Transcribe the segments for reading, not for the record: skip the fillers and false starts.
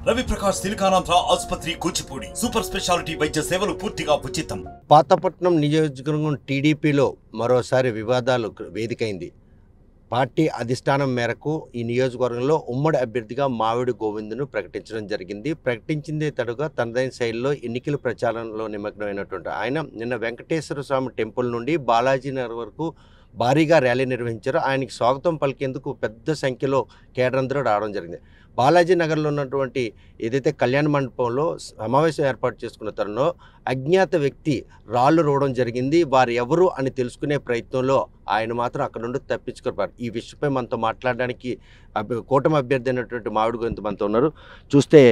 రవి ప్రకాష్ సిలికానాంధ్ర ఆసుపత్రి Kuchipudi super speciality వైద్య సేవలు పూర్తిగా ఉచితం. పాతపట్నం నియోజకవర్గం టీడీపీలో మరోసారి వివాదాలు వేదికైంది. పార్టీ అధిష్టానం మేరకు ఈ నియోజకవర్గంలో ఉమ్మడి అభ్యర్థిగా మావిడి గోవిందును ప్రకటించడం జరిగింది. ప్రకటించిందే తడుగా తనదైన శైలిలో ఎన్నికల ప్రచారంలో నిమగ్నమైనటువంటి ఆయన నిన్న వెంకటేశ్వర స్వామి టెంపుల్ నుండి బాలాజీ నగర్ వరకు భారీగా ర్యాలీ నిర్వహించారు. ఆయనకి స్వాగతం పలికేందుకు పెద్ద సంఖ్యలో కేడరందరూ రావడం జరిగింది. బాలాజీ నగర్లో ఉన్నటువంటి ఏదైతే కళ్యాణ మండపంలో సమావేశం ఏర్పాటు చేసుకున్న తరుణంలో అజ్ఞాత వ్యక్తి రాళ్ళు రోవడం జరిగింది. వారు ఎవరు అని తెలుసుకునే ప్రయత్నంలో ఆయన మాత్రం అక్కడ నుండి తప్పించుకోరు. ఈ విషయంపై మనతో మాట్లాడడానికి కూటమి అభ్యర్థి అయినటువంటి మావిడి గోవింద్ మనతో ఉన్నారు. చూస్తే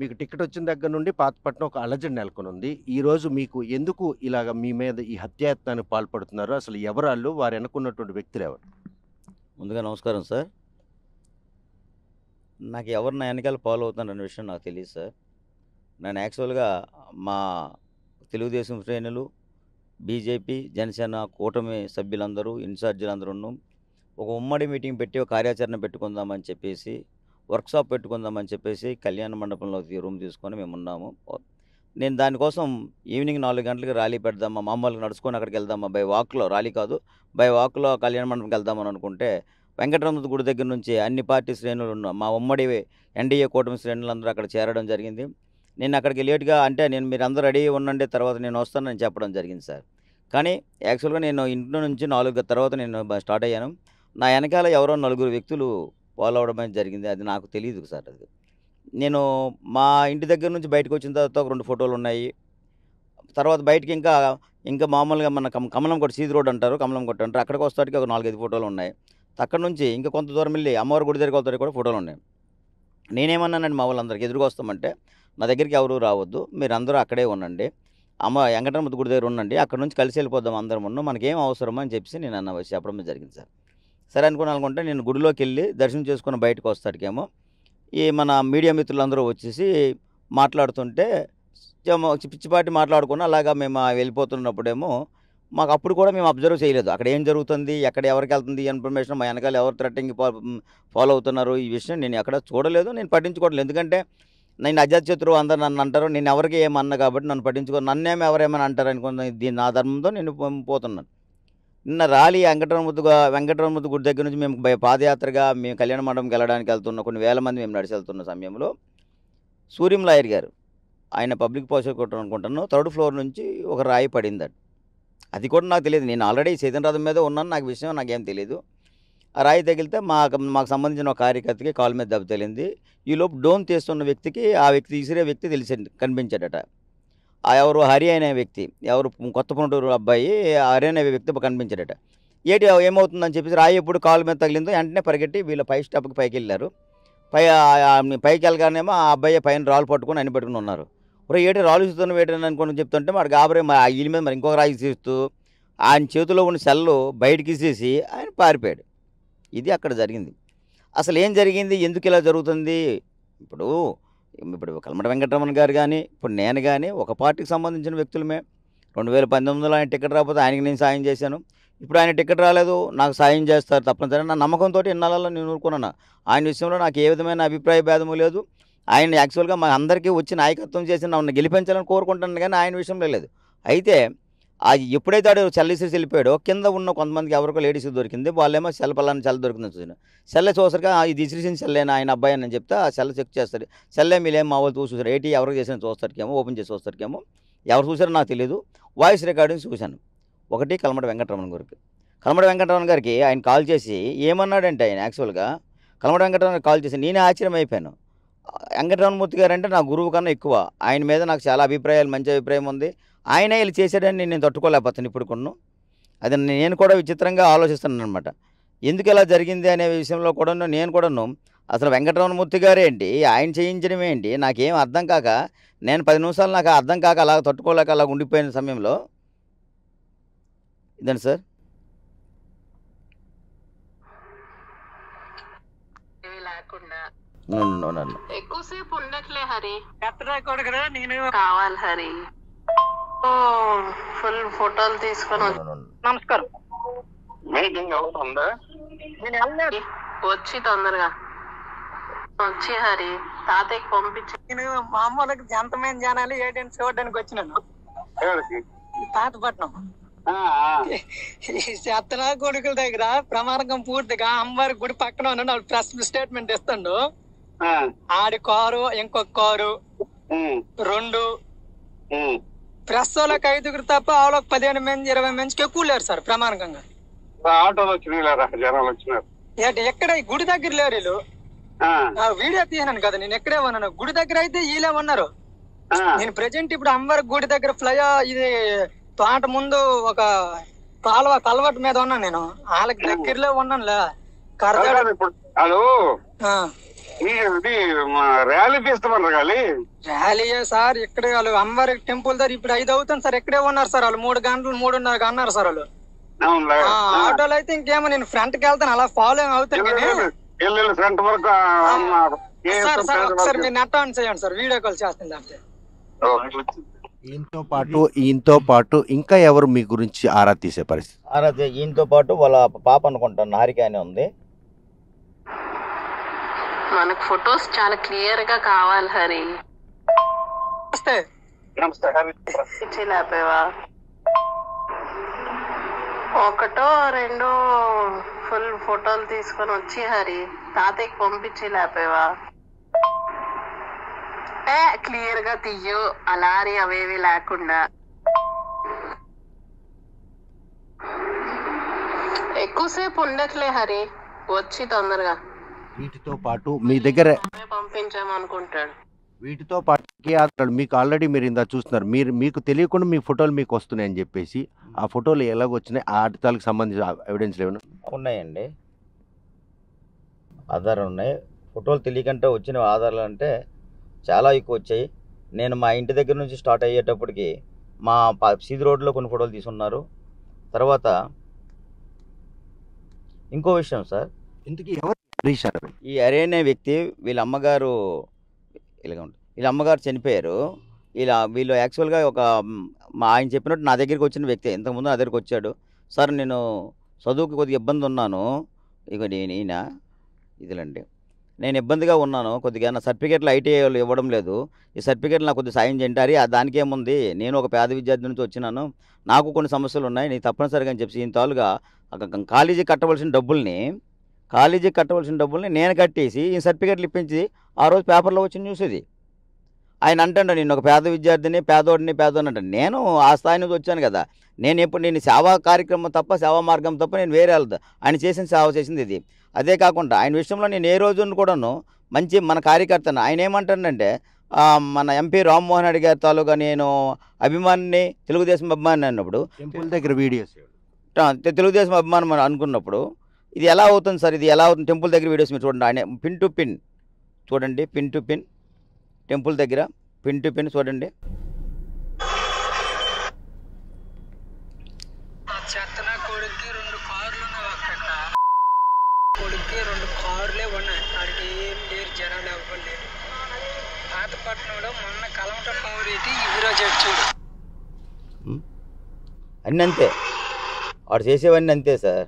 మీకు టికెట్ వచ్చిన దగ్గర నుండి పాతపట్నం ఒక అలజడి నెలకొని ఉంది. ఈరోజు మీకు ఎందుకు ఇలాగ మీ మీద ఈ హత్యాయత్నానికి పాల్పడుతున్నారు? అసలు ఎవరాళ్ళు, వారు వెనుకున్నటువంటి వ్యక్తులు ఎవరు? ముందుగా నమస్కారం సార్. నాకు ఎవరు నా వెనకాల ఫాలో అవుతున్నారనే విషయం నాకు తెలియదు సార్. నేను యాక్చువల్గా మా తెలుగుదేశం శ్రేణులు, బీజేపీ, జనసేన కూటమి సభ్యులందరూ, ఇన్ఛార్జీలందరూ ఒక ఉమ్మడి మీటింగ్ పెట్టి ఒక కార్యాచరణ పెట్టుకుందామని చెప్పేసి, వర్క్షాప్ పెట్టుకుందామని చెప్పేసి కళ్యాణ మండపంలో రూమ్ తీసుకొని మేము ఉన్నాము. నేను దానికోసం ఈవినింగ్ 4 గంటలకు ర్యాలీ పెడదామా, మామూలుగా నడుచుకొని అక్కడికి వెళ్దామా, బై వాక్లో, ర్యాలీ కాదు బై వాక్లో కళ్యాణ మండపంకి వెళ్దామని అనుకుంటే వెంకటరమణ గుడి దగ్గర నుంచి అన్ని పార్టీ శ్రేణులు ఉన్న మా ఉమ్మడి ఎన్డీఏ కూటమి శ్రేణులందరూ అక్కడ చేరడం జరిగింది. నేను అక్కడికి లేట్గా అంటే మీరు అందరూ రెడీ ఉండండి, తర్వాత నేను వస్తానని చెప్పడం జరిగింది సార్. కానీ యాక్చువల్గా నేను ఇంట్లో నుంచి 4 తర్వాత నేను స్టార్ట్ అయ్యాను. నా వెనకాల ఎవరో 4 వ్యక్తులు ఫాలో అవడం జరిగింది. అది నాకు తెలియదు సార్. అది నేను మా ఇంటి దగ్గర నుంచి బయటకు వచ్చిన తర్వాత ఒక 2 ఫోటోలు ఉన్నాయి. తర్వాత బయటికి ఇంకా మామూలుగా మన కమలం కొట్టు సీది రోడ్ అంటారు, కమలం కొట్టు అంటారు, అక్కడికి వస్తానికి ఒక 4-5 ఫోటోలు ఉన్నాయి. అక్కడ నుంచి ఇంకా కొంత దూరం వెళ్ళి అమ్మవారి గుడి దగ్గరికి వస్తానికి కూడా ఫోటోలు ఉన్నాయి. నేనేమన్నానండి మా వాళ్ళందరికీ ఎదురుగా వస్తామంటే, నా దగ్గరికి ఎవరు రావద్దు, మీరు అందరూ అక్కడే ఉండండి, వెంకటరమణ గుడి దగ్గర ఉండండి, అక్కడ నుంచి కలిసి వెళ్ళిపోదాం అందరం ఉన్నాం, మనకేం అవసరం అని చెప్పేసి నేను చెప్పడం జరిగింది సార్. సరే అనుకుంటే నేను గుడిలోకి వెళ్ళి దర్శనం చేసుకుని బయటకు వస్తాడికేమో ఈ మన మీడియా మిత్రులందరూ వచ్చేసి మాట్లాడుతుంటే పిచ్చిపాటి మాట్లాడుకుని అలాగా మేము వెళ్ళిపోతున్నప్పుడేమో మాకు అప్పుడు కూడా మేము అబ్జర్వ్ చేయలేదు అక్కడ ఏం జరుగుతుంది, ఎక్కడ ఎవరికి వెళ్తుంది ఇన్ఫర్మేషన్, మా వెనకాల ఎవరు థ్రెట్టింగ్ ఫాలో అవుతున్నారు, ఈ విషయం నేను ఎక్కడ చూడలేదు, నేను పట్టించుకోవట్లేదు. ఎందుకంటే నేను అజాతశత్రువు అందరు నన్ను అంటారు, నేను ఎవరికి ఏమన్నా కాబట్టి నన్ను పట్టించుకో, నన్నేమో ఎవరేమని అంటారు అనుకున్న దీని నా ధర్మంతో నేను పోతున్నాను. నిన్న ర్యాలీ వెంకటరమణ గుడి దగ్గర నుంచి మేము పాదయాత్రగా మేము కళ్యాణ మండపంకి వెళ్ళడానికి వెళ్తున్న కొన్ని వేల మంది మేము నడిచి వెళ్తున్న సమయంలో సూర్యం లాయర్ గారు, ఆయన పబ్లిక్ ప్రాసిక్యూటర్ అనుకుంటాను, 3rd ఫ్లోర్ నుంచి ఒక రాయి పడిందట. అది కూడా నాకు తెలియదు. నేను ఆల్రెడీ చైతన్య రథం మీద ఉన్నాను, నాకు విషయం నాకేం తెలియదు. ఆ రాయి తగిలితే మాకు సంబంధించిన ఒక కార్యకర్తకి కాలు మీద దెబ్బ తగిలింది. ఈలోపు డోన్ తీస్తున్న వ్యక్తికి ఆ వ్యక్తి విసిరే వ్యక్తి కనిపించాడట. ఎవరు హరి అనే వ్యక్తి, ఎవరు కొత్త పునటూరు అబ్బాయి హరి అనే వ్యక్తి కనిపించాడట. ఏమవుతుందని చెప్పేసి రాయి ఎప్పుడు కాలు మీద తగిలిందో వెంటనే పరిగెట్టి వీళ్ళ పై స్టాప్కి పైకి వెళ్ళారు. పైకి వెళ్ళగానేమో ఆ అబ్బాయి పైన రాళ్ళు పట్టుకొని అన్ని పట్టుకుని ఉన్నారు. ఏటి రాళ్ళు ఇస్తున్న వేటని అనుకుని చెప్తుంటే మరి గాబరే వీళ్ళ మీద మరి ఇంకొక రాయి తీస్తూ ఆయన చేతిలో ఉన్న సెల్లు బయటకి ఇసేసి ఆయన పారిపోయాడు. ఇది అక్కడ జరిగింది. అసలు ఏం జరిగింది, ఎందుకు ఇలా జరుగుతుంది? ఇప్పుడు కల్మట వెంకటరమణ గారు కానీ, ఇప్పుడు నేను కానీ ఒక పార్టీకి సంబంధించిన వ్యక్తులమే. 2019లో ఆయన టికెట్ రాకపోతే ఆయనకి నేను సాయం చేశాను. ఇప్పుడు ఆయన టికెట్ రాలేదు, నాకు సాయం చేస్తారు తప్పనిసరి నా నమ్మకంతో ఇన్నాళ్ళలో నేను ఊరుకున్నాను. ఆయన విషయంలో నాకు ఏ విధమైన అభిప్రాయ భేదము లేదు. ఆయన యాక్చువల్గా మా అందరికీ వచ్చి నాయకత్వం చేసి నన్ను గెలిపించాలని కోరుకుంటాను, కానీ ఆయన విషయంలో లేదు. అయితే ఎప్పుడైతే ఆడు చెల్లిసేసి వెళ్ళిపోయాడో కింద ఉన్న కొంతమందికి ఎవరికో లేడీస్ దొరికింది, వాళ్ళేమో పలానా సెల్ దొరికిందని చూసిన సెల్లే చూసరిగా ఇది ఇసిరిసిన సెల్లేనా ఆయన అబ్బాయి అని చెప్తే ఆ సెల్ చెక్ చేస్తారు. సెల్లే మీలేం మా వాళ్ళు చూసారు, ఏంటి ఎవరికి చేసిన చూస్తారికేమో, ఓపెన్ చేసి చూస్తారికేమో, ఎవరు చూసారో నాకు తెలియదు. వాయిస్ రికార్డింగ్ చూశాను. ఒకటి కల్మట వెంకటరమణ గారికి ఆయన కాల్ చేసి ఏమన్నాడంటే, ఆయన యాక్చువల్గా కల్మట వెంకటరమణ కాల్ చేసి నేనే ఆశ్చర్యం అయిపోయాను. వెంకటరమణమూర్తి గారు అంటే నా గురువు కన్నా ఎక్కువ, ఆయన మీద నాకు చాలా మంచి అభిప్రాయం ఉంది. ఆయనే ఇలా చేశాడని నేను తట్టుకోలేకపోతాను ఇప్పుడు కొన్ను. అది నేను కూడా విచిత్రంగా ఆలోచిస్తున్నాను అనమాట. ఎందుకు ఇలా జరిగింది అనే విషయంలో కూడా నేను కూడాను అసలు వెంకటరమణమూర్తి గారేంటి, ఆయన చేయించడం ఏంటి నాకేం అర్థం కాక, నేను 10 నిమిషాలు నాకు అర్థం కాక అలా తట్టుకోలేక అలా ఉండిపోయిన సమయంలో ఇదండి సార్. ఎక్కువసేపు ఉండట్లే హరి, కావాలి హరి. ఫుల్ ఫోటోలు తీసుకొని నమస్కారం. మీటింగ్ అవుతుందా? వచ్చి తొందరగా వచ్చి హరి తాతయ్యకి పంపించి నేను మామూలుగా జంతమైన జనాలు ఏంటంటే చూడడానికి వచ్చినాను తాతపట్నం చెత్తన కొడుకుల దగ్గర ప్రమాణకం పూర్తిగా అమ్మవారి గుడి పక్కన ఉన్న ప్రెస్ స్టేట్మెంట్ ఇస్తాడు. ఆడి కారు ఇంకొక కారు 2 ప్రెస్ వాళ్ళకి 5 తప్ప వాళ్ళకి 15 మంది 20 మందికి ఎక్కువ లేరు సార్ ప్రమాణకంగా. ఆటోలు వచ్చినారు ఎక్కడ గుడి దగ్గర లేరు వీళ్ళు. వీడియో తీయను కదా నేను ఎక్కడే ఉన్నాను. గుడి దగ్గర అయితే వీళ్ళే ఉన్నారు. నేను ప్రెజెంట్ ఇప్పుడు అమ్మవారి గుడి దగ్గర ఇది తోట ముందు ఒక కాలువ కలవట్ మీద ఉన్నాను. నేను వాళ్ళకి దగ్గరలో ఉన్నానులే. ర్యాలీయే సార్ ఇక్కడే వాళ్ళు అమ్మవారి టెంపుల్ దగ్గర ఇప్పుడు 5 అవుతుంది సార్. ఇక్కడే ఉన్నారు సార్ వాళ్ళు. 3 గంటలు 3:30 అన్నారు సార్ వాళ్ళు. ఆటోలో అయితే ఇంకేమో నేను ఫ్రంట్ కి వెళ్తాను అలా ఫాలో అవుతాను కానీ సార్ ఒకసారి మీరు నెట్ ఆన్ చేయండి సార్. వీడియో కాల్ చేస్తుంది. ఈయనతో పాటు ఇంకా ఎవరు మీ గురించి ఆరా తీసే పరిస్థితి? ఈయనతో పాటు వాళ్ళ పాప అనుకుంటాను హారిక అని ఉంది. మనకు ఫొటోస్ చాలా క్లియర్ గా కావాలి హరి. లేపేవా 1 2 ఫుల్ ఫోటోలు తీసుకొని వచ్చి హరి తాతయ్యకి పంపించి లేపేవా. క్లియర్ గా తీయు అలారి అవేవి లేకుండా. ఎక్కువసేపు ఉండట్లే హరి వచ్చి తొందరగా. వీటితో పాటు మీ దగ్గర పంపించామనుకుంటాడు. వీటితో పాటు మీకు ఆల్రెడీ మీరు ఇందా చూస్తున్నారు. మీకు తెలియకుండా మీ ఫోటోలు మీకు వస్తున్నాయని చెప్పేసి ఆ ఫోటోలు ఎలాగొచ్చినాయి? ఆ ఆటలకు సంబంధించిన ఎవిడెన్స్ ఏమైనా ఉన్నాయండి? ఆధారాలు ఉన్నాయి. ఫోటోలు తెలియకంటే వచ్చిన ఆధారాలు అంటే చాలా ఎక్కువ వచ్చాయి. నేను మా ఇంటి దగ్గర నుంచి స్టార్ట్ అయ్యేటప్పటికి మా సీది రోడ్లో కొన్ని ఫోటోలు తీసుకున్నారు. తర్వాత ఇంకో విషయం సార్, ఇంతకీ ఎవరు ఈ అరే అనే వ్యక్తి వీళ్ళ అమ్మగారు చనిపోయారు. వీళ్ళు యాక్చువల్గా ఆయన చెప్పినట్టు నా దగ్గరికి వచ్చిన వ్యక్తి. ఇంతకుముందు నా దగ్గరికి వచ్చాడు. సార్ నేను చదువుకి కొద్దిగా ఇబ్బంది ఉన్నాను, ఇక ఈయన ఇదిలండి నేను ఇబ్బందిగా ఉన్నాను కొద్దిగా, నా సర్టిఫికేట్లు ఐటీఐ వాళ్ళు ఇవ్వడం లేదు, ఈ సర్టిఫికేట్లు నాకు కొద్దిగా సాయం చేయండి. దానికి ఏముంది, నేను ఒక పేద విద్యార్థి నుంచి వచ్చినాను, నాకు కొన్ని సమస్యలు ఉన్నాయి, నీ తప్పనిసరిగా అని చెప్పి ఈయన తాలుగా కాలేజీకి కట్టవలసిన డబ్బుల్ని నేను కట్టేసి ఈ సర్టిఫికేట్లు ఇప్పించి ఆ రోజు పేపర్లో వచ్చిన న్యూస్ ఇది. ఆయన అంటాడు నేను ఒక పేద విద్యార్థిని, పేదోడిని అంటే నేను ఆ స్థాయి నుంచి వచ్చాను కదా, నేను సేవా కార్యక్రమం తప్ప, సేవా మార్గం తప్ప నేను వేరే వెళ్తా. ఆయన చేసిన సేవ చేసింది ఇది. అదే కాకుండా ఆయన విషయంలో నేను ఏ రోజును కూడాను మన కార్యకర్తను. ఆయన ఏమంటాడంటే మన ఎంపీ రామ్మోహన్ రెడ్డి గారి తాలూకా నేను అభిమానిని, తెలుగుదేశం అభిమాని అన్నప్పుడు దగ్గర వీడియోస్ తెలుగుదేశం అభిమానం అనుకున్నప్పుడు ఇది ఎలా అవుతుంది సార్? ఇది ఎలా అవుతుంది? టెంపుల్ దగ్గర వీడియోస్ మీరు చూడండి. ఆయన పిన్ టు పిన్ చూడండి, పిన్ టు పిన్ టెంపుల్ దగ్గర పిన్ టు పిన్ చూడండి. కొడుక్కి 2 కార్లు కొడుక్కి 2 కార్లే ఉన్నాయి. వాడికి ఏం లేరు, జనాలు ఇవ్వండి. పాతపట్నంలో మొన్న కలమట పౌరీటి ఈరోజు చూడు అన్నీ అంతే, వాడు చేసేవన్నీ అంతే సార్.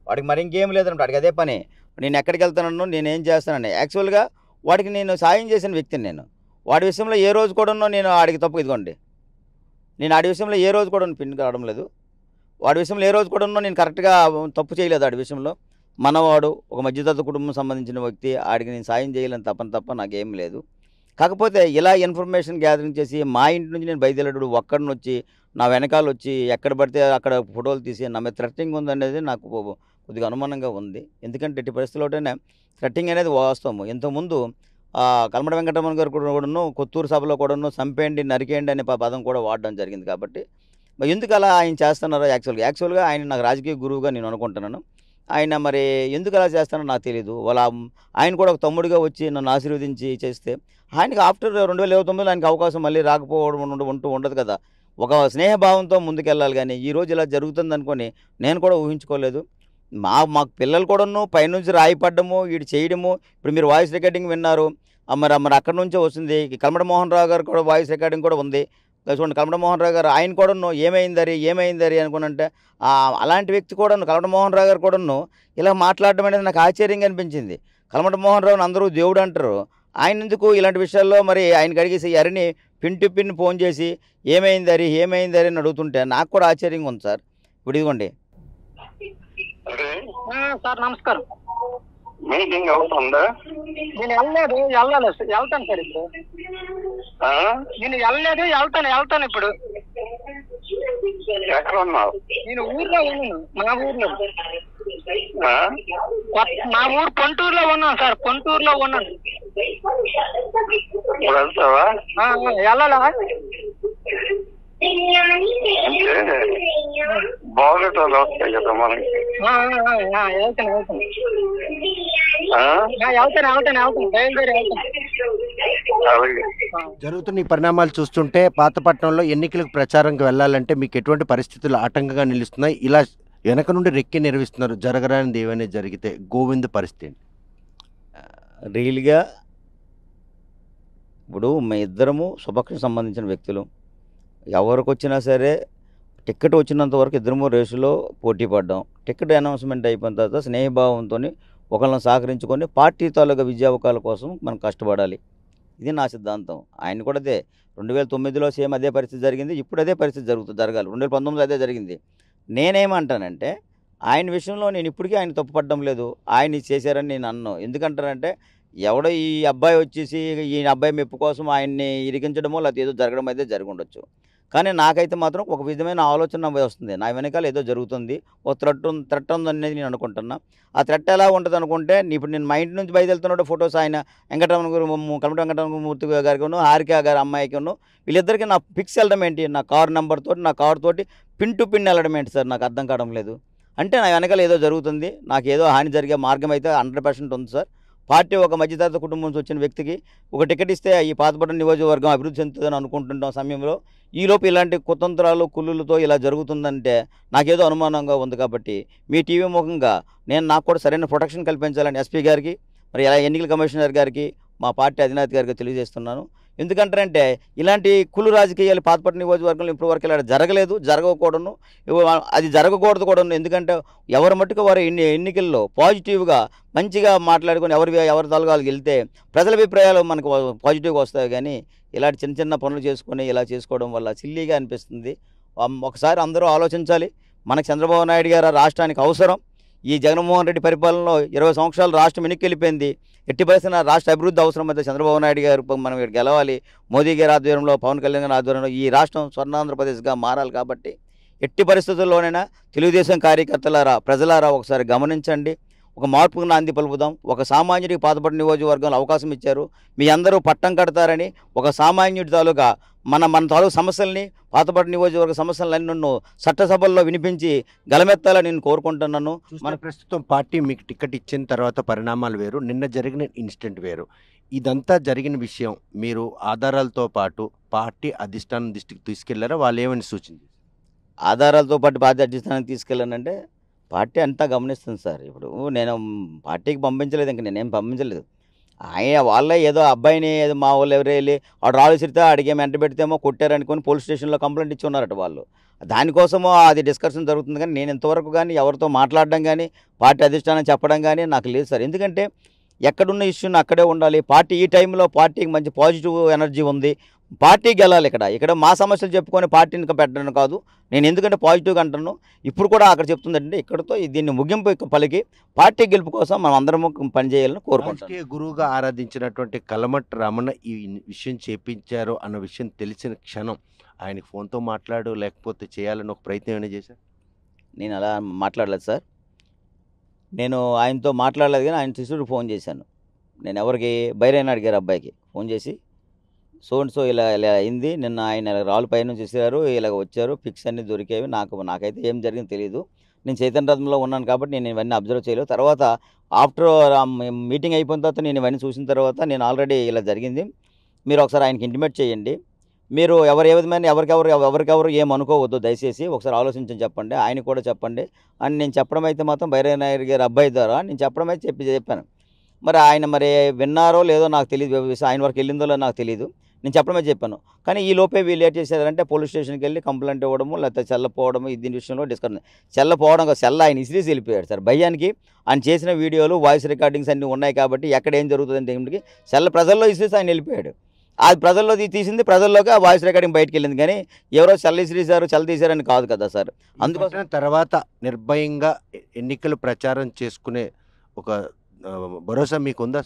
వాడికి మరి ఇంకేం లేదంటే వాడికి అదే పని. నేను ఎక్కడికి వెళ్తానో నేనేం చేస్తానని యాక్చువల్గా వాడికి నేను సాయం చేసిన వ్యక్తిని. నేను వాడి విషయంలో ఏ రోజు కూడా నేను ఆడికి తప్పు ఇదిగోండి, నేను ఆడి విషయంలో ఏ రోజు కూడా పిన్ కావడం లేదు. వాడి విషయంలో ఏ రోజు కూడా నేను కరెక్ట్గా తప్పు చేయలేదు. ఆడి విషయంలో మనవాడు ఒక మధ్యతరగతి కుటుంబం సంబంధించిన వ్యక్తి, ఆడికి నేను సాయం చేయాలని తప్ప నాకేం లేదు. కాకపోతే ఇలా ఇన్ఫర్మేషన్ గ్యాదరింగ్ చేసి మా ఇంటి నుంచి నేను బయలుదేరాడు ఒక్కడిని వచ్చి నా వెనకాల వచ్చి ఎక్కడ పడితే అక్కడ ఫోటోలు తీసి నా మీద థ్రెట్టింగ్ ఉందనేది నాకు కొద్దిగా అనుమానంగా ఉంది. ఎందుకంటే ఇట్టి పరిస్థితుల్లోనే థ్రెట్టింగ్ అనేది వాస్తవం. ఇంతకుముందు కల్మట వెంకటరమణ గారు కూడాను కొత్తూరు సభలో కూడాను చంపేయండి, నరికేయండి అనే పదం కూడా వాడడం జరిగింది. కాబట్టి మరి ఎందుకు అలా ఆయన చేస్తున్నారో యాక్చువల్గా ఆయన నాకు రాజకీయ గురువుగా నేను అనుకుంటున్నాను. ఆయన మరి ఎందుకు అలా చేస్తానో నాకు తెలియదు. ఆయన కూడా ఒక తమ్ముడిగా వచ్చి నన్ను ఆశీర్వదించి చేస్తే ఆయనకి ఆఫ్టర్ 2029 ఆయనకి అవకాశం మళ్ళీ రాకపోవడం ఉండదు కదా. ఒక స్నేహభావంతో ముందుకెళ్ళాలి. కానీ ఈరోజు ఇలా జరుగుతుంది అనుకొని నేను కూడా ఊహించుకోలేదు. మాకు పిల్లలు కూడాను పైనుంచి రాయిపడ్డము, వీడు చేయడము. ఇప్పుడు మీరు వాయిస్ రికార్డింగ్ విన్నారు, మరి అక్కడి నుంచే వస్తుంది. కల్మట మోహన్ రావు గారు కూడా వాయిస్ రికార్డింగ్ కూడా ఉంది. చూడండి, కల్మట మోహన్ రావు గారు ఆయన కూడాను ఏమైందరి అనుకున్నంటే అలాంటి వ్యక్తి కూడాను కల్మట మోహన్ రావు గారు కూడాను ఇలా మాట్లాడడం అనేది నాకు ఆశ్చర్యంగా అనిపించింది. కలమట మోహన్ రావుని అందరూ దేవుడు అంటారు. ఆయన ఎందుకు ఇలాంటి విషయాల్లో మరి ఆయనకి అడిగేసి హరిని పిన్ టు పిన్ ఫోన్ చేసి ఏమైంది హరి అని అడుగుతుంటే నాకు కూడా ఆశ్చర్యంగా ఉంది సార్. ఇప్పుడు ఇదిగోండి. సార్ నమస్కారం. మీటింగ్ అవుతుందా? నేను వెళ్తాను సార్ ఇప్పుడు. నేను వెళ్తాను ఇప్పుడు. ఎక్కడ ఉన్నావు? నేను ఊర్లో ఉన్నాను, మా ఊర్లో. మా ఊరు పొంటూరులో ఉన్నాను సార్, పొంటూరులో ఉన్నాను. ఇప్పుడు వెళ్తావా? వెళ్ళాలా? బాగుంటుంది వస్తాయి కదా మనకి. జరుగుతున్న ఈ పరిణామాలు చూస్తుంటే పాతపట్నంలో ఎన్నికలకు ప్రచారంకి వెళ్ళాలంటే మీకు ఎటువంటి పరిస్థితులు ఆటంకంగా నిలుస్తున్నాయి? ఇలా వెనక నుండి రెక్కి నిర్వహిస్తున్నారు, జరగరానిది ఏమైనా జరిగితే గోవింద్ పరిస్థితి రియల్గా ఇప్పుడు మా ఇద్దరము స్వపక్షం సంబంధించిన వ్యక్తులు. ఎవరికి వచ్చినా సరే టికెట్ వచ్చినంత వరకు ఇద్దరము రేసులో పోటీ పడ్డాం. టికెట్ అనౌన్స్మెంట్ అయిపోయిన తర్వాత స్నేహభావంతో ఒకళ్ళని సహకరించుకొని పార్టీ తాలూకా విద్యావకాల కోసం మనం కష్టపడాలి. ఇది నా సిద్ధాంతం. ఆయన కూడా అదే 2009లో సేమ్ అదే పరిస్థితి జరిగింది, ఇప్పుడు అదే పరిస్థితి జరగాలి. 2019లో అదే జరిగింది. నేనేమంటానంటే ఆయన విషయంలో నేను ఇప్పటికీ ఆయన తప్పుపడడం లేదు. ఆయన చేశారని నేను అన్నాను. ఎందుకంటానంటే ఎవడో ఈ అబ్బాయి వచ్చేసి ఈ అబ్బాయి మెప్పు కోసం ఆయన్ని ఇరికించడమో లేకపోతే ఏదో జరగడం అయితే జరిగి ఉండొచ్చు. కానీ నాకైతే మాత్రం ఒక విధమైన ఆలోచన వస్తుంది, నా వెనకాల ఏదో జరుగుతుంది, ఓ థ్రెట్ ఉందనేది నేను అనుకుంటున్నా. ఆ థ్రెట్ ఎలా ఉంటుంది అనుకుంటే, ఇప్పుడు నేను మా ఇంటి నుంచి బయలుదేరుతున్నట్టు ఫొటోస్ ఆయన కలమట వెంకటరమణమూర్తి గారికి హారిక గారి అమ్మాయికి వీళ్ళిద్దరికీ నా పిక్స్ వెళ్ళడం ఏంటి? నా కారు నెంబర్ తోటి నా కారు తోటి పిన్ టు పిన్ వెళ్ళడం ఏంటి సార్? నాకు అర్థం కావడం లేదు. అంటే నా వెనకాల ఏదో జరుగుతుంది, నాకు ఏదో హాని జరిగే మార్గం అయితే 100% ఉంది సార్. పార్టీ ఒక మధ్యతరగతి కుటుంబం నుంచి వచ్చిన వ్యక్తికి ఒక టికెట్ ఇస్తే ఈ పాతపట్నం నియోజకవర్గం అభివృద్ధి చెందుతుందని అనుకుంటున్న సమయంలో ఈలోపు ఇలాంటి కుతంత్రాలు కుళ్ళులతో ఇలా జరుగుతుందంటే నాకేదో అనుమానంగా ఉంది. కాబట్టి మీ టీవీ ముఖంగా నాకు కూడా సరైన ప్రొటెక్షన్ కల్పించాలని ఎస్పీ గారికి, మరి ఇలా ఎన్నికల కమిషనర్ గారికి, మా పార్టీ అధినేత గారికి తెలియజేస్తున్నాను. ఎందుకంటారంటే ఇలాంటి కుళ్ళు రాజకీయాలు పాతపట్నం నియోజకవర్గంలో ఇప్పటివరకు ఇలా జరగలేదు, జరగకూడను, అది జరగకూడదు కూడా. ఎందుకంటే ఎవరి మట్టుకు వారు ఎన్నికల్లో పాజిటివ్గా మంచిగా మాట్లాడుకొని ఎవరి తలగాలకు వెళ్తే ప్రజల అభిప్రాయాలు మనకు పాజిటివ్గా వస్తాయి. కానీ ఇలాంటి చిన్న చిన్న పనులు చేసుకొని ఇలా చేసుకోవడం వల్ల సిల్లీగా అనిపిస్తుంది. ఒకసారి అందరూ ఆలోచించాలి. మనకు చంద్రబాబు నాయుడు గారు రాష్ట్రానికి అవసరం. ఈ జగన్మోహన్ రెడ్డి పరిపాలనలో 20 సంవత్సరాలు రాష్ట్రం వెనక్కి వెళ్ళిపోయింది. ఎట్టి పరిస్థితుల్లో రాష్ట్ర అభివృద్ధి అవసరం అయితే చంద్రబాబు నాయుడు గారు మనం ఇక్కడ గెలవాలి. మోదీ గారి ఆధ్వర్యంలో, పవన్ కళ్యాణ్ గారి ఆధ్వర్యంలో ఈ రాష్ట్రం స్వర్ణాంధ్రప్రదేశ్గా మారాలి. కాబట్టి ఎట్టి పరిస్థితుల్లోనైనా తెలుగుదేశం కార్యకర్తలారా, ప్రజలారా ఒకసారి గమనించండి. ఒక మార్పుకు నాంది పలుకుదాం. ఒక సామాన్యుడికి పాతపట్నం నియోజకవర్గంలో అవకాశం ఇచ్చారు, మీ అందరూ పట్టం కడతారని ఒక సామాన్యుడి తాలూకా మన తాలూకు సమస్యల్ని, పాతపట్నం నియోజకవర్గ సమస్యలన్నీ నన్ను చట్టసభల్లో వినిపించి గలమెత్తాలని నేను కోరుకుంటున్నాను. మన ప్రస్తుతం పార్టీ మీకు టికెట్ ఇచ్చిన తర్వాత పరిణామాలు వేరు, నిన్న జరిగిన ఇన్సిడెంట్ వేరు. ఇదంతా జరిగిన విషయం మీరు ఆధారాలతో పాటు పార్టీ అధిష్టానం దృష్టికి తీసుకెళ్లారా? వాళ్ళు ఏమని సూచించారు? ఆధారాలతో పాటు పార్టీ అధిష్టానానికి తీసుకెళ్ళానంటే పార్టీ అంతా గమనిస్తుంది సార్. ఇప్పుడు నేను పార్టీకి పంపించలేదు, ఇంక నేనేం పంపించలేదు. వాళ్ళే ఏదో అబ్బాయిని ఏదో మా వాళ్ళు ఎవరు వెళ్ళి వాడు రాళ్ళు సిరితే అడిగే మెంట పెడితేమో కొట్టారనుకొని పోలీస్ స్టేషన్లో కంప్లైంట్ ఇచ్చి ఉన్నారట వాళ్ళు. దానికోసమో అది డిస్కషన్ జరుగుతుంది. కానీ నేను ఇంతవరకు కానీ ఎవరితో మాట్లాడడం కానీ పార్టీ అధిష్టానం చెప్పడం కానీ నాకు లేదు సార్. ఎందుకంటే ఎక్కడున్న ఇష్యూని అక్కడే ఉండాలి. పార్టీ ఈ టైంలో పార్టీకి మంచి పాజిటివ్ ఎనర్జీ ఉంది, పార్టీ గెలాలి. ఇక్కడ మా సమస్యలు చెప్పుకొని పార్టీని పెట్టడం కాదు. నేను ఎందుకంటే పాజిటివ్గా అంటాను. ఇప్పుడు కూడా అక్కడ చెప్తుందంటే ఇక్కడతో దీన్ని ముగింపు పలికి పార్టీ గెలుపు కోసం మనం అందరం పనిచేయాలని కోరుకుంటాం. గురువుగా ఆరాధించినటువంటి కలమట రమణ ఈ విషయం చేపించారు అన్న విషయం తెలిసిన క్షణం ఆయనకు ఫోన్తో మాట్లాడు లేకపోతే చేయాలని ఒక ప్రయత్నం ఏమైనా చేశారు? నేను అలా మాట్లాడలేదు సార్. నేను ఆయనతో మాట్లాడలేదు, కానీ ఆయన శిష్యుడికి ఫోన్ చేశాను. నేను ఎవరికి బైరేనాయుడు గారి అబ్బాయికి ఫోన్ చేసి సో ఇలా అయింది, నిన్న ఆయన రాళ్ళు పైన చేశారు, ఇలాగ వచ్చారు, పిక్స్ అన్నీ దొరికేవి, నాకైతే ఏం జరిగింది తెలియదు. నేను చైతన్య రథంలో ఉన్నాను కాబట్టి నేను ఇవన్నీ అబ్జర్వ్ చేయలేదు. తర్వాత ఆఫ్టర్ మీటింగ్ అయిపోయిన తర్వాత నేను ఇవన్నీ చూసిన తర్వాత నేను ఆల్రెడీ ఇలా జరిగింది, మీరు ఒకసారి ఆయనకి ఇంటిమేట్ చేయండి, మీరు ఏ విధమైన ఎవరికెవరు ఏమనుకోవద్దు, దయచేసి ఒకసారి ఆలోచించని చెప్పండి, ఆయన కూడా చెప్పండి అని నేను చెప్పడం అయితే మాత్రం బైరేనాయుడు గారి అబ్బాయి ద్వారా నేను చెప్పడం అయితే చెప్పాను. మరి ఆయన విన్నారో లేదో నాకు తెలియదు, ఆయన వరకు వెళ్ళిందో లేదో నాకు తెలియదు. నేను చెప్పడమే చెప్పాను. కానీ ఈ లోపే వీళ్ళు ఏం చేశారంటే పోలీస్ స్టేషన్కి వెళ్ళి కంప్లైంట్ ఇవ్వడము, లేకపోతే చెల్లపోవడము, దీని విషయంలో డిస్కషన్. చెల్లపోవడం సెల్ల ఆయన ఇసిరీసి వెళ్ళిపోయాడు సార్. భయానికి ఆయన చేసిన వీడియోలు, వాయిస్ రికార్డింగ్స్ అన్నీ ఉన్నాయి కాబట్టి ఎక్కడ ఏం జరుగుతుందని టైంకి చెల్ల ప్రజల్లో ఇసిరీసి ఆయన వెళ్ళిపోయాడు. అది ప్రజల్లో తీసింది, ప్రజల్లోకి ఆ వాయిస్ రికార్డింగ్ బయటకు వెళ్ళింది. కానీ ఎవరో చెల్ల ఇసిరీసారు, చెల్ల తీశారని కాదు కదా సార్. అందుకోసం తర్వాత నిర్భయంగా ఎన్నికలు ప్రచారం చేసుకునే ఒక భరోసా మీకుందా?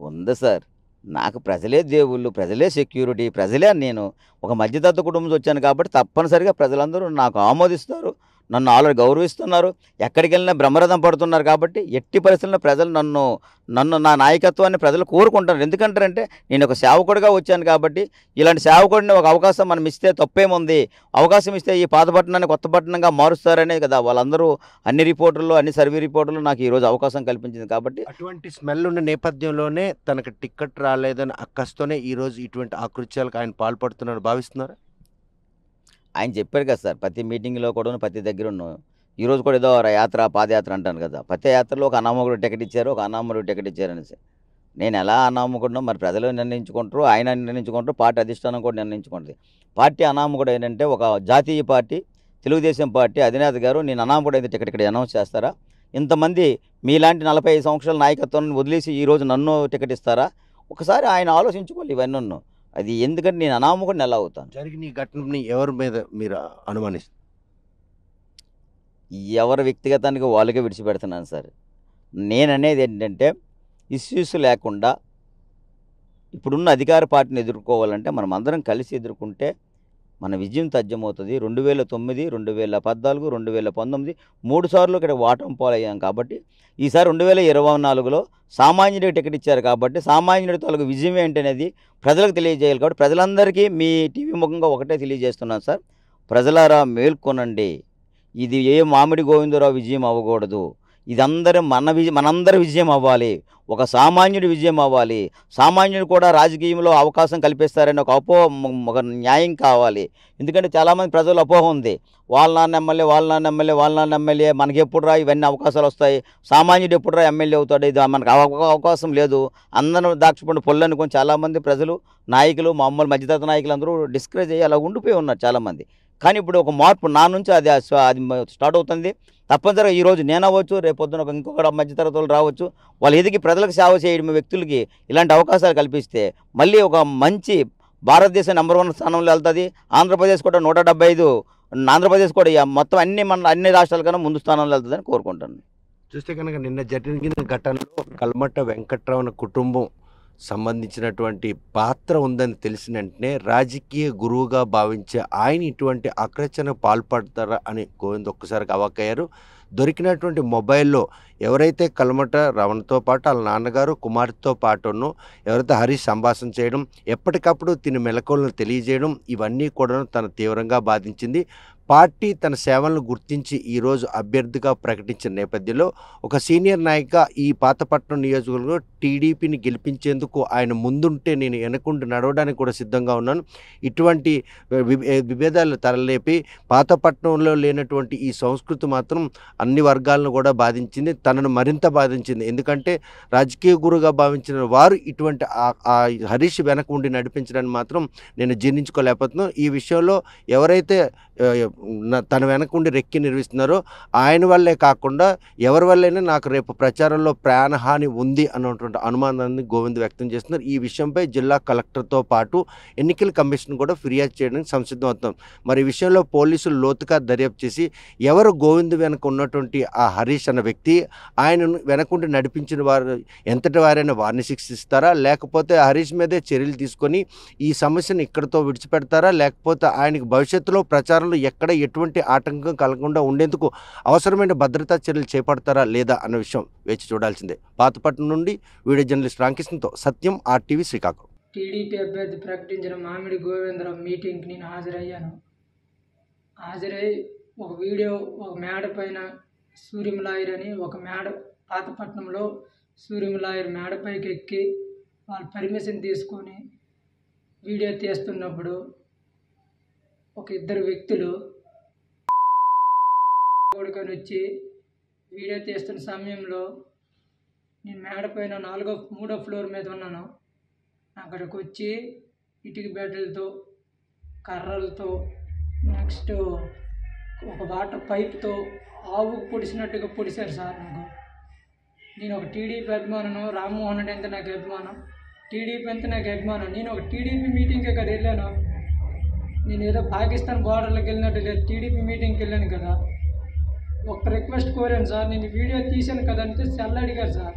ఉంది సార్. నాకు ప్రజలే దేవుళ్ళు, ప్రజలే సెక్యూరిటీ, ప్రజలే. నేను ఒక మధ్యతరగతి కుటుంబం నుంచి వచ్చాను కాబట్టి తప్పనిసరిగా ప్రజలందరూ నాకు ఆమోదిస్తారు, నన్ను ఆల్రెడీ గౌరవిస్తున్నారు, ఎక్కడికి వెళ్ళినా బ్రహ్మరథం పడుతున్నారు. కాబట్టి ఎట్టి పరిస్థితుల్లో ప్రజలు నన్ను నా నాయకత్వాన్ని ప్రజలు కోరుకుంటారు. ఎందుకంటారంటే నేను ఒక సేవకుడిగా వచ్చాను కాబట్టి. ఇలాంటి సేవకుడిని ఒక అవకాశం మనం ఇస్తే తప్పేముంది, అవకాశం ఇస్తే ఈ పాత పట్టణాన్ని కొత్త పట్టణంగా మారుస్తారనే కదా వాళ్ళందరూ, అన్ని రిపోర్టర్లు, అన్ని సర్వే రిపోర్టర్లు నాకు ఈరోజు అవకాశం కల్పించింది. కాబట్టి అటువంటి స్మెల్ ఉన్న నేపథ్యంలోనే తనకు టికెట్ రాలేదని అక్కస్తోనే ఈరోజు ఇటువంటి ఆకృత్యాలకు ఆయన పాల్పడుతున్నారని భావిస్తున్నారు. ఆయన చెప్పారు కదా సార్, ప్రతి మీటింగ్లో కూడా ప్రతి దగ్గర ఈరోజు కూడా ఏదో యాత్ర, పాదయాత్ర అంటాను కదా, ప్రతి యాత్రలో ఒక అనామకుడు టికెట్ ఇచ్చారు, ఒక అనామకుడు టికెట్ ఇచ్చారనేసి. నేను ఎలా అనామకుడినో మరి ప్రజలు నిర్ణయించుకుంటారు, ఆయన నిర్ణయించుకుంటారు, పార్టీ అధిష్టానం కూడా నిర్ణయించుకుంటుంది. పార్టీ అనామకుడు ఏంటంటే ఒక జాతీయ పార్టీ తెలుగుదేశం పార్టీ అధినేత గారు, నేను అనామకుడు అయితే టికెట్ ఇక్కడ అనౌన్స్ చేస్తారా? ఇంతమంది మీలాంటి 45 సంవత్సరాల నాయకత్వాన్ని వదిలేసి ఈరోజు నన్ను టికెట్ ఇస్తారా? ఒకసారి ఆయన ఆలోచించుకోవాలి ఇవన్నీ. అది ఎందుకంటే నేను అనామకుడిని ఎలా అవుతాను? జరిగిన ఈ ఘటనని ఎవరి మీద మీరు అనుమానిస్తారు? ఎవరి వ్యక్తిగతానికి వాళ్ళకే విడిచిపెడుతున్నాను సార్. నేననేది ఏంటంటే ఇష్యూస్ లేకుండా ఇప్పుడున్న అధికార పార్టీని ఎదుర్కోవాలంటే మనం అందరం కలిసి ఎదుర్కొంటే మన విజయం తథ్యమవుతుంది. 2009, 2014, 2019 3 సార్లు ఇక్కడ ఓటమి పాలయ్యాం కాబట్టి ఈసారి 2024లో సామాన్యుడికి టికెట్ ఇచ్చారు కాబట్టి సామాన్యుడి తాలూకు విజయం ఏంటనేది ప్రజలకు తెలియజేయాలి. కాబట్టి ప్రజలందరికీ మీ టీవీ ముఖంగా ఒకటే తెలియజేస్తున్నాను సార్, ప్రజలారా మేల్కొనండి. ఇది ఏ మామిడి గోవిందరావు విజయం అవ్వకూడదు, ఇది మనందరి విజయం అవ్వాలి, ఒక సామాన్యుడి విజయం అవ్వాలి. సామాన్యుడు కూడా రాజకీయంలో అవకాశం కల్పిస్తారని ఒక న్యాయం కావాలి. ఎందుకంటే చాలామంది ప్రజలు అపోహ ఉంది, వాళ్ళ నాన్న ఎమ్మెల్యే మనకి ఎప్పుడు రా ఇవన్నీ అవకాశాలు వస్తాయి, సామాన్యుడు ఎప్పుడు రా ఎమ్మెల్యే అవుతాడు, ఇది మనకు అవకాశం లేదు, అందరూ దాక్షపండు పొల్లు అనుకొని చాలామంది ప్రజలు, నాయకులు, మామూలు మధ్యతరగతి నాయకులు అందరూ డిస్కరేజ్ అయ్యి అలా ఉండిపోయి ఉన్నారు చాలామంది. కానీ ఇప్పుడు ఒక మార్పు నా నుంచి అది స్టార్ట్ అవుతుంది. తప్పనిసరిగా ఈరోజు నేను అవ్వచ్చు, రేపొద్దున ఇంకొక మధ్యతరగతులు రావచ్చు, వాళ్ళు ఎదిగి ప్రజలకు సేవ చేయడం వ్యక్తులకి ఇలాంటి అవకాశాలు కల్పిస్తే మళ్ళీ ఒక మంచి భారతదేశం నెంబర్ 1 స్థానంలో వెళ్తుంది. ఆంధ్రప్రదేశ్ కూడా 175, ఆంధ్రప్రదేశ్ కూడా మొత్తం అన్ని రాష్ట్రాల కన్నా ముందు స్థానంలో వెళ్తుందని కోరుకుంటాను. చూస్తే కనుక నిన్న జరిగిన ఘటనలో కల్మట వెంకట్రామన్ కుటుంబం సంబంధించినటువంటి పాత్ర ఉందని తెలిసిన వెంటనే రాజకీయ గురువుగా భావించే ఆయన ఇటువంటి ఆక్రచనకు పాల్పడతారా అని గోవింద్ ఒక్కసారికి అవాక్కయ్యారు. దొరికినటువంటి మొబైల్లో ఎవరైతే కల్మట రమణతో పాటు వాళ్ళ నాన్నగారు కుమార్తెతో పాటును ఎవరైతే హరీష్ సంభాషణ చేయడం, ఎప్పటికప్పుడు తిని మెలకువలను తెలియజేయడం, ఇవన్నీ కూడా తను తీవ్రంగా బాధించింది. పార్టీ తన సేవలను గుర్తించి ఈరోజు అభ్యర్థిగా ప్రకటించిన నేపథ్యంలో ఒక సీనియర్ నాయకుగా ఈ పాతపట్నం నియోజకవర్గంలో టీడీపీని గెలిపించేందుకు ఆయన ముందుంటే నేను వెనకుండి నడవడానికి కూడా సిద్ధంగా ఉన్నాను. ఇటువంటి విభేదాలు తరలేపి పాతపట్నంలో లేనటువంటి ఈ సంస్కృతి మాత్రం అన్ని వర్గాలను కూడా బాధించింది, తనను మరింత బాధించింది. ఎందుకంటే రాజకీయ గురువుగా భావించిన వారు ఇటువంటి హరీష్ వెనక ఉండి నడిపించడానికి మాత్రం నేను జీర్ణించుకోలేకపోతున్నాను. ఈ విషయంలో ఎవరైతే తన వెనకుండి రెక్కి నిర్వహిస్తున్నారో ఆయన వల్లే కాకుండా ఎవరి వల్లైనా నాకు రేపు ప్రచారంలో ప్రాణహాని ఉంది అన్నటువంటి అనుమానాన్ని గోవింద్ వ్యక్తం చేస్తున్నారు. ఈ విషయంపై జిల్లా కలెక్టర్తో పాటు ఎన్నికల కమిషన్ కూడా ఫిర్యాదు చేయడానికి సంసిద్ధం అవుతాం. మరి ఈ విషయంలో పోలీసులు లోతుగా దర్యాప్తు చేసి ఎవరు గోవింద్ వెనక ఉన్నటువంటి ఆ హరీష్ అన్న వ్యక్తి, ఆయనను వెనకుండి నడిపించిన వారు ఎంతటి వారైనా వారిని శిక్షిస్తారా, లేకపోతే హరీష్ మీదే చర్యలు తీసుకొని ఈ సమస్యను ఇక్కడితో విడిచిపెడతారా, లేకపోతే ఆయనకు భవిష్యత్తులో ప్రచారంలో ఎక్కడ ఎటువంటి ఆటంకం కలగకుండా ఉండేందుకు అవసరమైన భద్రతా చర్యలు చేపడతారా లేదా అన్న విషయం వేచి చూడాల్సిందే. పాతపట్నం నుండి వీడియో జర్నలిస్ట్ రామకృష్ణతో సత్యం, RTV, శ్రీకాకుళం. టీడీపీ అభ్యర్థి ప్రకటించిన మామిడి గోవిందరావు మీటింగ్కి నేను హాజరై ఒక వీడియో, ఒక మేడ పైన సూర్యం లాయర్ అని ఒక మేడ, పాతపట్నంలో సూర్యం లాయర్ మేడపైకి ఎక్కి వాళ్ళు పర్మిషన్ తీసుకొని వీడియో తీస్తున్నప్పుడు ఒక 2 వ్యక్తులు కొడుకొని వచ్చి వీడియో తీస్తున్న సమయంలో నేను మేడ పైన 3వ ఫ్లోర్ మీద ఉన్నాను. అక్కడికి వచ్చి ఇటుక బెడ్డలతో కర్రలతో నెక్స్ట్ ఒక వాటర్ పైప్తో ఆవు పొడిచినట్టుగా పొడిచారు సార్ నాకు. నేను ఒక టీడీపీ అభిమానం, రామ్మోహన్ రెడ్డి అంటే నాకు అభిమానం, టీడీపీ అంటే నాకు అభిమానం. నేను ఒక టీడీపీ మీటింగ్కి కదా వెళ్ళాను. నేను ఏదో పాకిస్తాన్ బార్డర్లోకి వెళ్ళినట్టు లేదు, టీడీపీ మీటింగ్కి వెళ్ళాను కదా. ఒక రిక్వెస్ట్ కోరాను సార్, నేను వీడియో తీశాను కదా అంటే సెల్ అడిగారు సార్.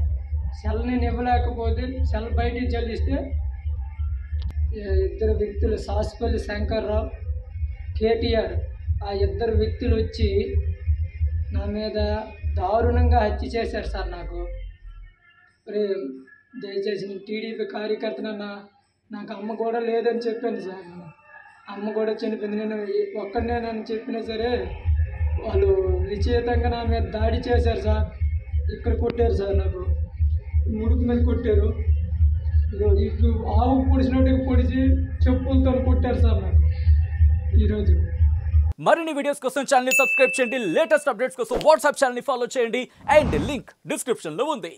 సెల్ నేను ఇవ్వలేకపోతే సెల్ బయటికి చెల్లిస్తే ఇద్దరు వ్యక్తులు సాసిపల్లి శంకర్రావు, కేటీఆర్, ఆ ఇద్దరు వ్యక్తులు వచ్చి నా మీద దారుణంగా హత్య చేశారు సార్. నాకు దయచేసి టీడీపీ కార్యకర్తనన్నా, నాకు అమ్మ కూడా లేదని చెప్పాను సార్. అమ్మ కూడా చనిపోయింది, నేను ఒక్కడనేనని చెప్పినా సరే వాళ్ళు విచేతంగా నా మీద దాడి చేశారు సార్. ఇక్కడ కొట్టారు సార్, నాకు ముడుకు మీద కొట్టారు, ఇటు ఆవు పొడిచినట్టు పొడిచి చెప్పులతో కొట్టారు సార్ నాకు ఈరోజు. మరిన్ని వీడియోస్ కోసం ఛానల్ ని సబ్స్క్రైబ్ చేయండి, లేటెస్ట్ అప్డేట్స్ కోసం వాట్సాప్ ఛానల్ ని ఫాలో చేయండి అండ్ లింక్ డిస్క్రిప్షన్ లో ఉంది.